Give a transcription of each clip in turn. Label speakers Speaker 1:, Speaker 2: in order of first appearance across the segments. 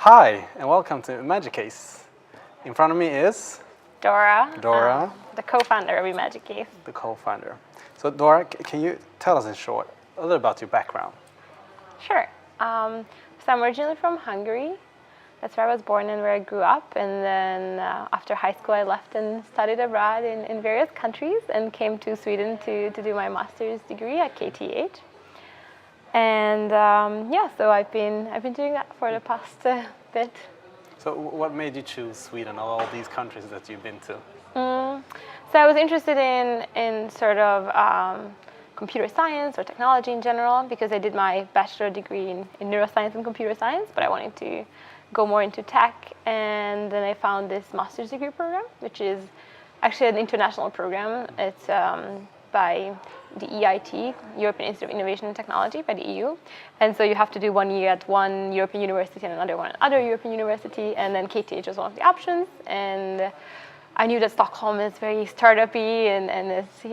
Speaker 1: Hi, and welcome to Imagicase. In front of me is
Speaker 2: Dora,
Speaker 1: the
Speaker 2: co-founder of Imagicase.
Speaker 1: the co-founder. So Dora, can you tell us in short a little about your background?
Speaker 2: Sure. So I'm originally from Hungary. That's where I was born and where I grew up. And then after high school, I left and studied abroad in various countries and came to Sweden to do my master's degree at KTH. And so I've been doing that for the past bit.
Speaker 1: So what made you choose Sweden of all these countries that you've been to?
Speaker 2: So I was interested in sort of computer science or technology in general because I did my bachelor degree in neuroscience and computer science, but I wanted to go more into tech. And then I found this master's degree program, which is actually an international program. It's by the EIT, European Institute of Innovation and Technology, by the EU. And so you have to do 1 year at one European university and another one at another European university, and then KTH was one of the options. And I knew that Stockholm is very startup-y and it's,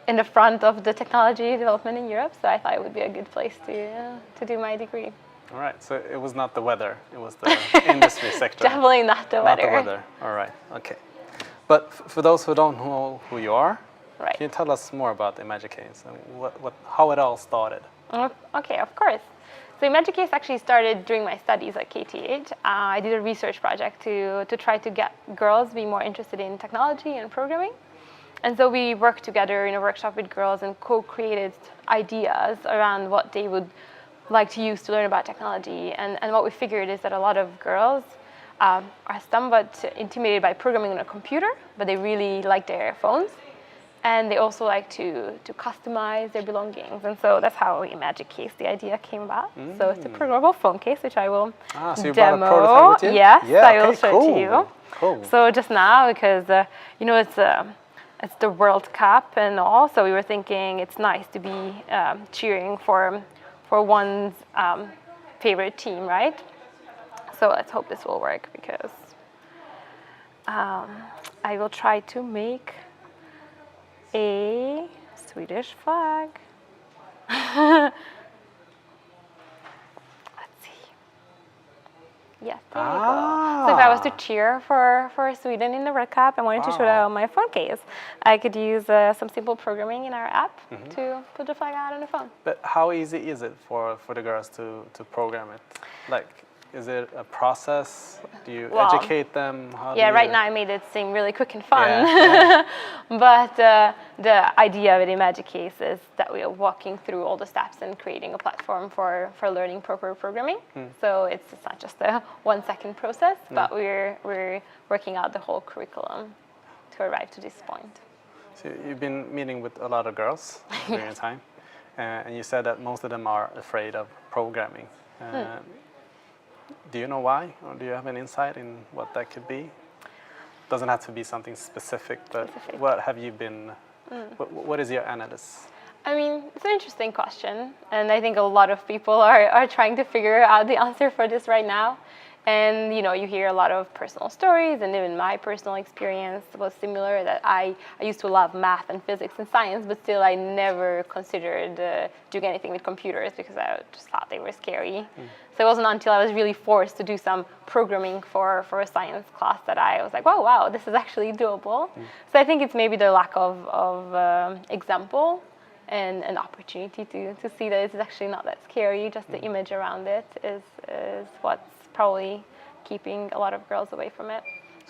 Speaker 2: in the front of the technology development in Europe, so I thought it would be a good place to do my degree.
Speaker 1: All right, so it was not the weather, it was the industry sector.
Speaker 2: Definitely not the weather.
Speaker 1: Not the weather, all right, okay. But for those who don't know who you are,
Speaker 2: right.
Speaker 1: Can you tell us more about Imagicase and how it all started?
Speaker 2: Okay, of course. So Imagicase actually started during my studies at KTH. I did a research project to try to get girls to be more interested in technology and programming. And so we worked together in a workshop with girls and co-created ideas around what they would like to use to learn about technology. And what we figured is that a lot of girls are somewhat intimidated by programming on a computer, but they really like their phones. And they also like to customize their belongings. And so that's how Imagicase, the idea, came about. So it's a programmable phone case, which I will
Speaker 1: so you
Speaker 2: demo.
Speaker 1: Brought a prototype with you?
Speaker 2: Yes,
Speaker 1: yeah,
Speaker 2: I will show it to you.
Speaker 1: Cool.
Speaker 2: So just now, because it's the World Cup and all, so we were thinking it's nice to be cheering for one's favorite team, right? So let's hope this will work, because I will try to make a Swedish flag. Let's see. Yes, there we go. So if I was to cheer for Sweden in the World Cup, I wanted to show that on my phone case. I could use some simple programming in our app to put the flag out on the phone.
Speaker 1: But how easy is it for the girls to program it? Like, is it a process? Do you educate them?
Speaker 2: Right now I made it seem really quick and fun.
Speaker 1: Yeah.
Speaker 2: But the idea with Imagicase is that we are walking through all the steps and creating a platform for learning proper programming. So it's not just a 1 second process, but we're working out the whole curriculum to arrive to this point.
Speaker 1: So you've been meeting with a lot of girls during your time, and you said that most of them are afraid of programming. Do you know why, or do you have an insight in what that could be? Doesn't have to be something specific, but what have you been, what is your analysis?
Speaker 2: I mean, it's an interesting question, and I think a lot of people are trying to figure out the answer for this right now. And you hear a lot of personal stories, and even my personal experience was similar, that I used to love math and physics and science, but still I never considered doing anything with computers because I just thought they were scary. So it wasn't until I was really forced to do some programming for a science class that I was like, oh, wow, this is actually doable. So I think it's maybe the lack of example and an opportunity to see that it's actually not that scary. Just the image around it is what's probably keeping a lot of girls away from it.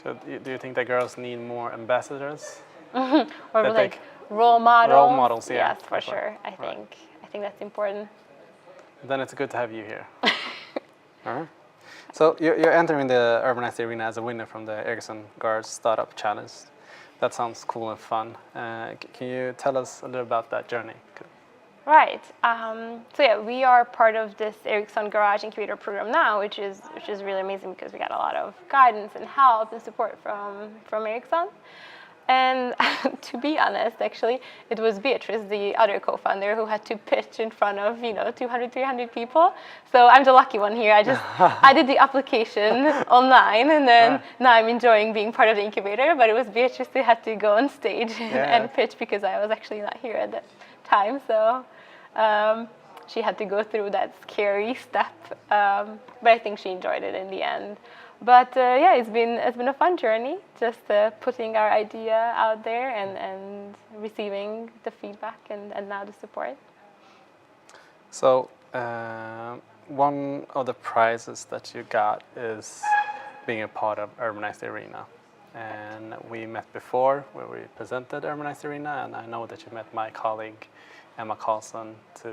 Speaker 1: So do you think that girls need more ambassadors?
Speaker 2: Or like role models?
Speaker 1: Role models, yeah.
Speaker 2: Yes, for sure. I think that's important.
Speaker 1: Then it's good to have you here. All right. So you're entering the Urbanized Arena as a winner from the Ericsson Startup Challenge. That sounds cool and fun. Can you tell us a little about that journey?
Speaker 2: Right. We are part of this Ericsson Garage Incubator program now, which is really amazing because we got a lot of guidance and help and support from Ericsson. And to be honest, actually, it was Beatrice, the other co-founder, who had to pitch in front of 200, 300 people. So I'm the lucky one here. I did the application online, and then now I'm enjoying being part of the incubator. But it was Beatrice who had to go on stage and pitch because I was actually not here at that time. So she had to go through that scary step, but I think she enjoyed it in the end. But yeah, it's been a fun journey, just putting our idea out there and receiving the feedback and now the support.
Speaker 1: So one of the prizes that you got is being a part of Urbanized Arena. And we met before where we presented Urbanized Arena, and I know that you met my colleague Emma Carlson to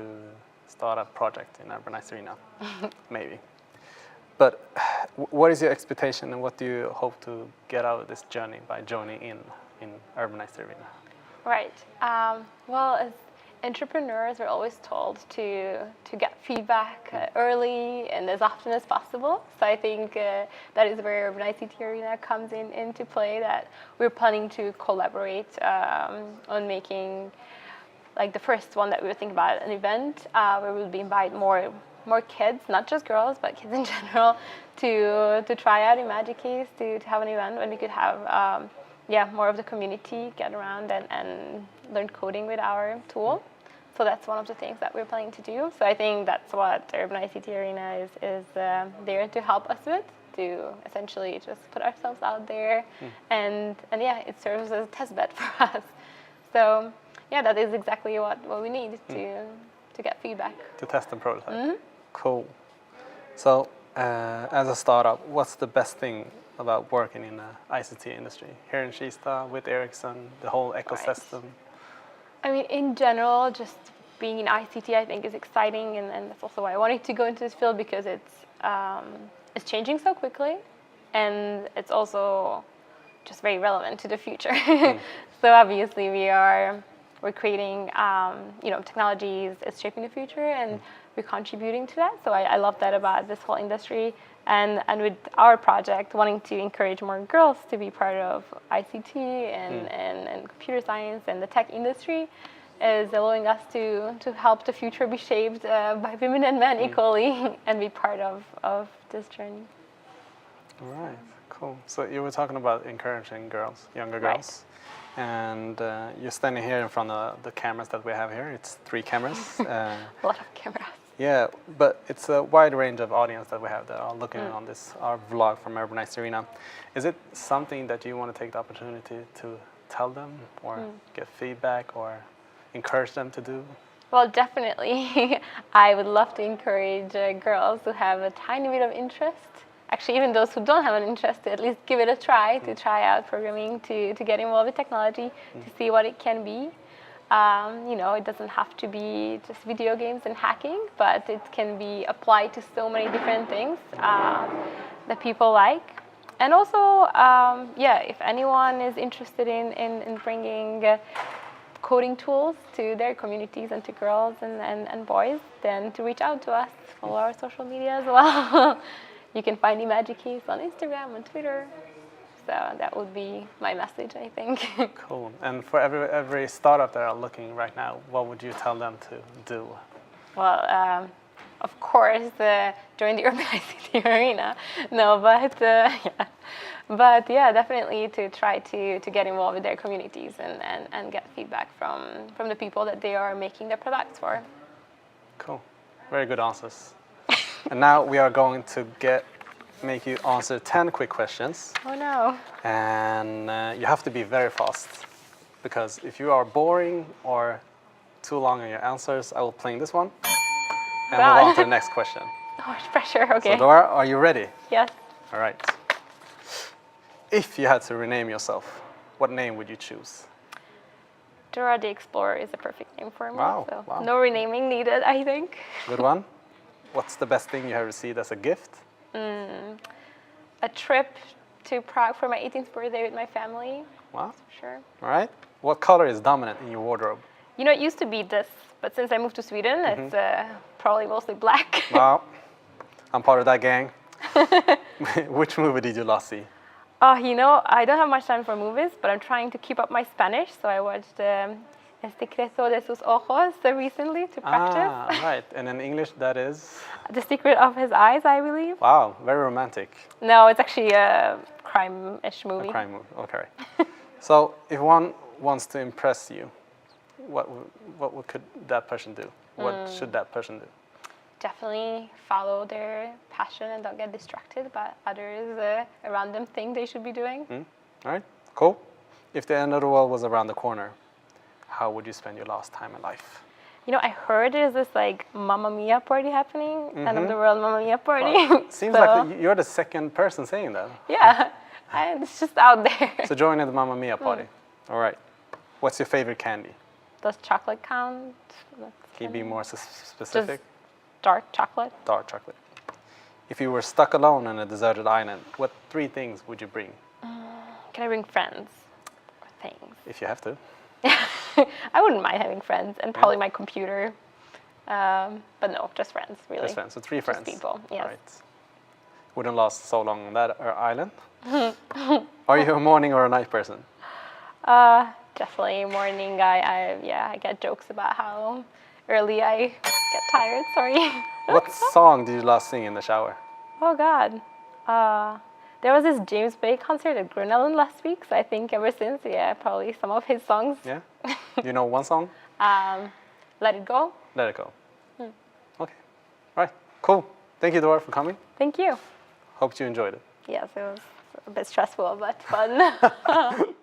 Speaker 1: start a project in Urbanized Arena, maybe. But what is your expectation and what do you hope to get out of this journey by joining in Urbanized Arena?
Speaker 2: Right. Well, as entrepreneurs, we're always told to get feedback early and as often as possible. So I think that is where Urban ICT Arena comes into play, that we're planning to collaborate on making, like the first one that we were thinking about, an event where we'll be invite more kids, not just girls, but kids in general, to try out Imagicase, to have an event when we could have more of the community get around and learn coding with our tool. So that's one of the things that we're planning to do. So I think that's what Urban ICT Arena is there to help us with, to essentially just put ourselves out there, and yeah, it serves as a test bed for us. So yeah, that is exactly what we need to get feedback.
Speaker 1: To test and prototype. Cool. So as a startup, what's the best thing about working in the ICT industry here in Kista with Ericsson, the whole ecosystem?
Speaker 2: I mean, in general, just being in ICT, I think, is exciting, and that's also why I wanted to go into this field, because it's changing so quickly, and it's also just very relevant to the future. So obviously, we're creating technologies, it's shaping the future, and we're contributing to that. So I love that about this whole industry. And with our project, wanting to encourage more girls to be part of ICT and computer science and the tech industry, is allowing us to help the future be shaped by women and men equally and be part of this journey.
Speaker 1: All right, cool. So you were talking about encouraging girls, younger girls. Right. And you're standing here in front of the cameras that we have here. It's 3 cameras.
Speaker 2: A lot of cameras.
Speaker 1: Yeah, but it's a wide range of audience that we have that are looking on this, our vlog from Urbanized Arena. Is it something that you want to take the opportunity to tell them or get feedback or encourage them to do?
Speaker 2: Well, definitely. I would love to encourage girls who have a tiny bit of interest. Actually, even those who don't have an interest, to at least give it a try, to try out programming, to get involved with technology, to see what it can be. It doesn't have to be just video games and hacking, but it can be applied to so many different things that people like. And also, if anyone is interested in bringing coding tools to their communities and to girls and boys, then to reach out to us, follow our social media as well. You can find Imagicase on Instagram and Twitter. So that would be my message, I think.
Speaker 1: Cool. And for every startup that are looking right now, what would you tell them to do?
Speaker 2: Well, of course, join the Urban ICT Arena. No, but yeah, definitely to try to get involved with their communities and get feedback from the people that they are making their products for. Cool.
Speaker 1: Very good answers. And now we are going to make you answer 10 quick questions.
Speaker 2: Oh no.
Speaker 1: And you have to be very fast, because if you are boring or too long in your answers, I will play this one and move on to the next question.
Speaker 2: Oh, much pressure, okay.
Speaker 1: So Dora, are you ready?
Speaker 2: Yes.
Speaker 1: All right. If you had to rename yourself, what name would you choose?
Speaker 2: Dora the Explorer is a perfect name for me.
Speaker 1: Wow.
Speaker 2: So
Speaker 1: Wow.
Speaker 2: no renaming needed, I think.
Speaker 1: Good one. What's the best thing you have received as a gift?
Speaker 2: A trip to Prague for my 18th birthday with my family.
Speaker 1: Wow.
Speaker 2: For sure.
Speaker 1: All right. What color is dominant in your wardrobe?
Speaker 2: It used to be this, but since I moved to Sweden, it's probably mostly black.
Speaker 1: Wow. I'm part of that gang. Which movie did you last see?
Speaker 2: I don't have much time for movies, but I'm trying to keep up my Spanish, so I watched El secreto de sus ojos recently to practice.
Speaker 1: Ah, right. And in English, that is?
Speaker 2: The Secret of His Eyes, I believe.
Speaker 1: Wow, very romantic.
Speaker 2: No, it's actually a crime-ish movie.
Speaker 1: A crime movie, okay. So if one wants to impress you, what could that person do? what should that person do?
Speaker 2: Definitely follow their passion and don't get distracted by others around them think they should be doing.
Speaker 1: All right, cool. If the end of the world was around the corner, how would you spend your last time in life?
Speaker 2: You know, I heard there's this like Mamma Mia party happening, end of the world Mamma Mia party.
Speaker 1: Seems like you're the second person saying that.
Speaker 2: Yeah, it's just out there.
Speaker 1: So join in the Mamma Mia party. All right. What's your favorite candy?
Speaker 2: Does chocolate count?
Speaker 1: Can you be more specific?
Speaker 2: Just dark chocolate.
Speaker 1: Dark chocolate. If you were stuck alone on a deserted island, what 3 things would you bring?
Speaker 2: Can I bring friends or things?
Speaker 1: If you have to.
Speaker 2: I wouldn't mind having friends and probably my computer. But no, just friends, really.
Speaker 1: Just friends. So 3 friends.
Speaker 2: Just people, yes.
Speaker 1: Right. Wouldn't last so long on that island. Are you a morning or a night person?
Speaker 2: Definitely a morning guy. I get jokes about how early I get tired. Sorry.
Speaker 1: What song did you last sing in the shower?
Speaker 2: Oh God. There was this James Bay concert at Grunellen last week, so I think ever since, probably some of his songs.
Speaker 1: Yeah? You know one song?
Speaker 2: Let It Go.
Speaker 1: Let It Go. Okay. All right. Cool. Thank you, Dora, for coming.
Speaker 2: Thank you.
Speaker 1: Hope you enjoyed it.
Speaker 2: Yes, it was a bit stressful, but fun.